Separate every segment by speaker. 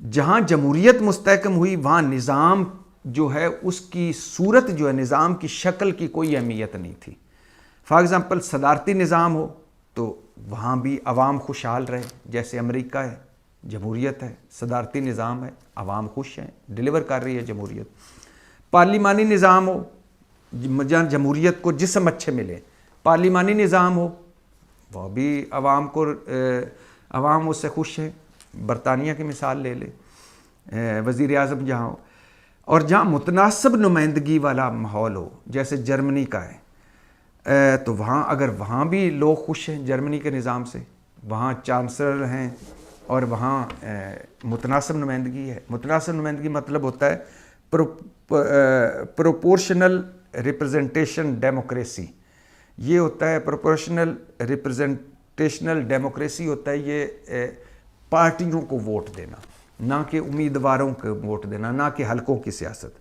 Speaker 1: جہاں جمہوریت مستحکم ہوئی وہاں نظام جو ہے اس کی صورت جو ہے نظام کی شکل کی کوئی اہمیت نہیں تھی. فار ایگزامپل صدارتی نظام ہو تو وہاں بھی عوام خوشحال رہے, جیسے امریکہ ہے, جمہوریت ہے, صدارتی نظام ہے, عوام خوش ہیں, ڈیلیور کر رہی ہے جمہوریت. پارلیمانی نظام ہو جہاں جمہوریت کو جسم اچھے ملے, پارلیمانی نظام ہو وہ بھی عوام اس سے خوش ہے. برطانیہ کی مثال لے لے, وزیر اعظم جہاں ہو. اور جہاں متناسب نمائندگی والا ماحول ہو جیسے جرمنی کا ہے, تو وہاں اگر وہاں بھی لوگ خوش ہیں جرمنی کے نظام سے, وہاں چانسلر ہیں اور وہاں متناسب نمائندگی ہے. متناسب نمائندگی مطلب ہوتا ہے پروپورشنل ریپرزنٹیشن ڈیموکریسی. یہ ہوتا ہے پروپورشنل ریپرزنٹیشنل ڈیموکریسی ہوتا ہے یہ پارٹیوں کو ووٹ دینا, نہ کہ امیدواروں کو ووٹ دینا, نہ کہ حلقوں کی سیاست.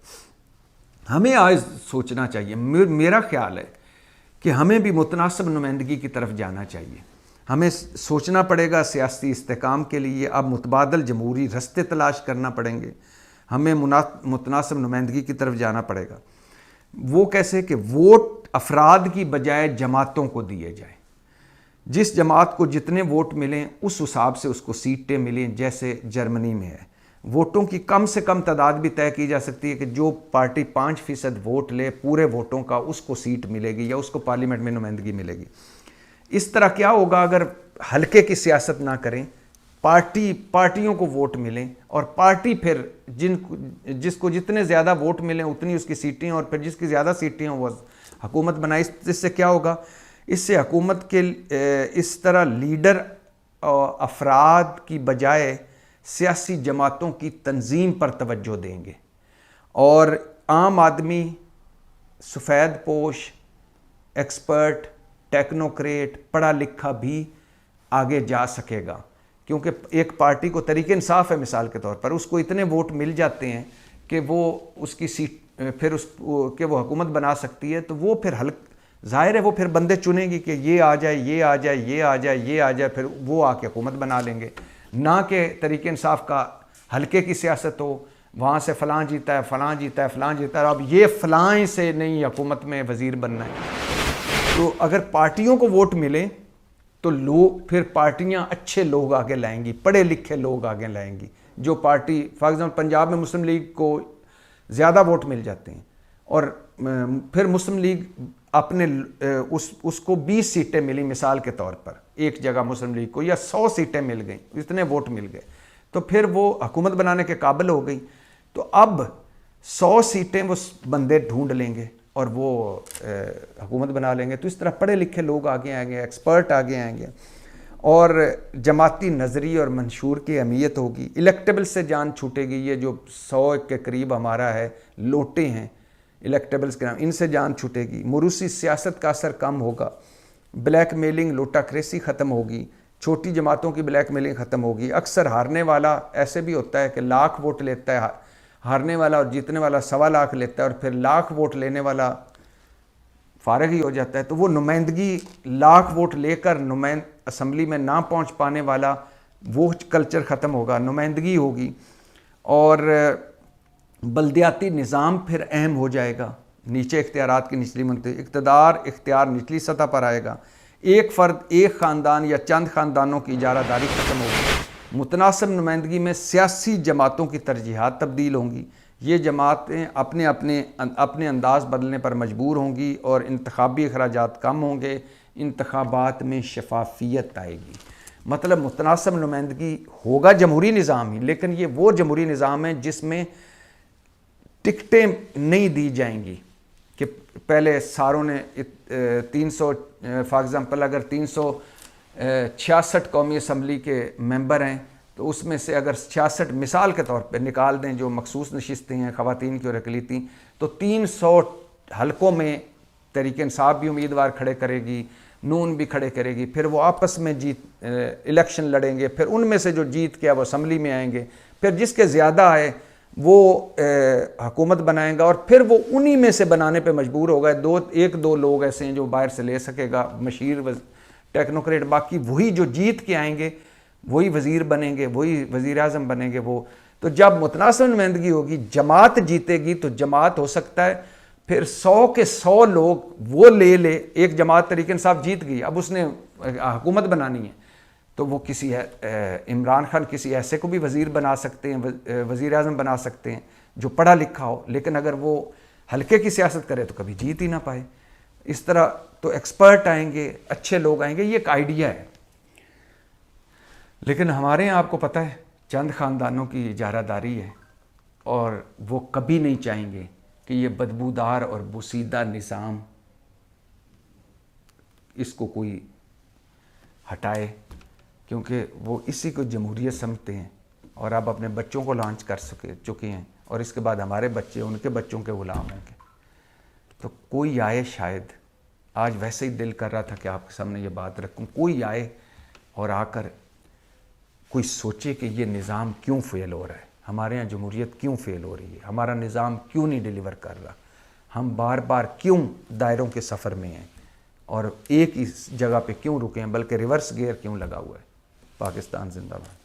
Speaker 1: ہمیں آج سوچنا چاہیے, میرا خیال ہے کہ ہمیں بھی متناسب نمائندگی کی طرف جانا چاہیے. ہمیں سوچنا پڑے گا سیاسی استحکام کے لیے اب متبادل جمہوری رستے تلاش کرنا پڑیں گے. ہمیں متناسب نمائندگی کی طرف جانا پڑے گا. وہ کیسے کہ ووٹ افراد کی بجائے جماعتوں کو دیے جائیں. جس جماعت کو جتنے ووٹ ملیں اس حساب سے اس کو سیٹیں ملیں, جیسے جرمنی میں ہے. ووٹوں کی کم سے کم تعداد بھی طے کی جا سکتی ہے کہ جو پارٹی 5% ووٹ لے پورے ووٹوں کا اس کو سیٹ ملے گی یا اس کو پارلیمنٹ میں نمائندگی ملے گی. اس طرح کیا ہوگا اگر حلقے کی سیاست نہ کریں, پارٹیوں کو ووٹ ملیں اور پارٹی پھر جس کو جتنے زیادہ ووٹ ملیں اتنی اس کی سیٹیں, اور پھر جس کی زیادہ سیٹیں ہوں وہ حکومت بنائے. اس سے کیا ہوگا, اس سے حکومت کے اس طرح لیڈر افراد کی بجائے سیاسی جماعتوں کی تنظیم پر توجہ دیں گے, اور عام آدمی, سفید پوش, ایکسپرٹ, ٹیکنوکریٹ, پڑھا لکھا بھی آگے جا سکے گا. کیونکہ ایک پارٹی کو طریق انصاف ہے مثال کے طور پر, اس کو اتنے ووٹ مل جاتے ہیں کہ وہ اس کی سیٹ پھر کہ وہ حکومت بنا سکتی ہے. تو وہ پھر ظاہر ہے وہ پھر بندے چنیں گی کہ یہ آ جائے, یہ آ جائے, یہ آ جائے, یہ آ جائے, پھر وہ آ کے حکومت بنا لیں گے. نہ کہ طریق انصاف کا حلقے کی سیاست ہو, وہاں سے فلاں جیتا ہے, فلاں جیتا ہے, فلاں جیتا ہے, اب یہ فلاں سے نہیں حکومت میں وزیر بننا ہے. تو اگر پارٹیوں کو ووٹ ملے تو پھر پارٹیاں اچھے لوگ آگے لائیں گی, پڑھے لکھے لوگ آگے لائیں گی. جو پارٹی فار ایگزامپل پنجاب میں مسلم لیگ کو زیادہ ووٹ مل جاتے ہیں, اور پھر مسلم لیگ اپنے اس کو 20 سیٹیں ملی مثال کے طور پر, ایک جگہ مسلم لیگ کو, یا 100 سیٹیں مل گئیں, اتنے ووٹ مل گئے, تو پھر وہ حکومت بنانے کے قابل ہو گئی. تو اب 100 سیٹیں وہ بندے ڈھونڈ لیں گے اور وہ حکومت بنا لیں گے. تو اس طرح پڑھے لکھے لوگ آگے آئیں گے, ایکسپرٹ آگے آئیں گے, اور جماعتی نظری اور منشور کی اہمیت ہوگی. الیکٹیبل سے جان چھوٹے گی. یہ جو 100 کے قریب ہمارا ہے لوٹے ہیں الیکٹیبلز کے نام, ان سے جان چھوٹے گی. موروثی سیاست کا اثر کم ہوگا. بلیک میلنگ, لوٹا کریسی ختم ہوگی. چھوٹی جماعتوں کی بلیک میلنگ ختم ہوگی. اکثر ہارنے والا ایسے بھی ہوتا ہے کہ 1,00,000 ووٹ لیتا ہے ہارنے والا, اور جیتنے والا 1,25,000 لیتا ہے, اور پھر 1,00,000 ووٹ لینے والا فارغ ہی ہو جاتا ہے. تو وہ نمائندگی 1,00,000 ووٹ لے کر اسمبلی میں نہ پہنچ پانے والا وہ کلچر ختم ہوگا, نمائندگی ہوگی. اور بلدیاتی نظام پھر اہم ہو جائے گا. نیچے اختیارات کی نچلی اختیار نچلی سطح پر آئے گا. ایک فرد, ایک خاندان یا چند خاندانوں کی اجارہ داری ختم ہوگی. متناسب نمائندگی میں سیاسی جماعتوں کی ترجیحات تبدیل ہوں گی. یہ جماعتیں اپنے انداز بدلنے پر مجبور ہوں گی, اور انتخابی اخراجات کم ہوں گے. انتخابات میں شفافیت آئے گی. مطلب متناسب نمائندگی ہوگا جمہوری نظام ہی, لیکن یہ وہ جمہوری نظام ہے جس میں ٹکٹیں نہیں دی جائیں گی کہ پہلے ساروں نے 300 فار ایگزامپل اگر 366 قومی اسمبلی کے ممبر ہیں تو اس میں سے اگر 66 مثال کے طور پہ نکال دیں جو مخصوص نشستیں ہیں خواتین کی اور اقلیتی, تو 300 حلقوں میں تحریک انصاف بھی امیدوار کھڑے کرے گی, نون بھی کھڑے کرے گی. پھر وہ آپس میں الیکشن لڑیں گے, پھر ان میں سے جو جیت کے وہ اسمبلی میں آئیں گے, پھر جس کے زیادہ ہے وہ حکومت بنائیں گا, اور پھر وہ انہی میں سے بنانے پہ مجبور ہوگا. ایک دو لوگ ایسے ہیں جو باہر سے لے سکے گا, مشیر ٹیکنوکریٹ, باقی وہی جو جیت کے آئیں گے وہی وزیر بنیں گے، وہی وزیر اعظم بنیں گے وہ. تو جب متناسب نمائندگی ہوگی، جماعت جیتے گی، تو جماعت ہو سکتا ہے پھر 100 کے 100 لوگ وہ لے. ایک جماعت تحریک انصاف جیت گئی، اب اس نے حکومت بنانی ہے، تو وہ کسی عمران خان کسی ایسے کو بھی وزیر بنا سکتے ہیں، وزیر اعظم بنا سکتے ہیں جو پڑھا لکھا ہو، لیکن اگر وہ ہلکے کی سیاست کرے تو کبھی جیت ہی نہ پائے. اس طرح تو ایکسپرٹ آئیں گے، اچھے لوگ آئیں گے، یہ ایک آئیڈیا ہے. لیکن ہمارے یہاں آپ کو پتہ ہے چند خاندانوں کی اجارہ داری ہے، اور وہ کبھی نہیں چاہیں گے کہ یہ بدبودار اور بوسیدہ نظام اس کو کوئی ہٹائے، کیونکہ وہ اسی کو جمہوریت سمجھتے ہیں، اور اب اپنے بچوں کو لانچ کر چکے ہیں، اور اس کے بعد ہمارے بچے ان کے بچوں کے غلام ہوں گے. تو کوئی آئے، شاید آج ویسے ہی دل کر رہا تھا کہ آپ کے سامنے یہ بات رکھوں، کوئی آئے اور آ کر کوئی سوچے کہ یہ نظام کیوں فیل ہو رہا ہے، ہمارے یہاں جمہوریت کیوں فیل ہو رہی ہے، ہمارا نظام کیوں نہیں ڈیلیور کر رہا، ہم بار بار کیوں دائروں کے سفر میں ہیں اور ایک ہی جگہ پہ کیوں رکے ہیں، بلکہ ریورس گیئر کیوں لگا ہوا ہے. پاکستان زندہ باد.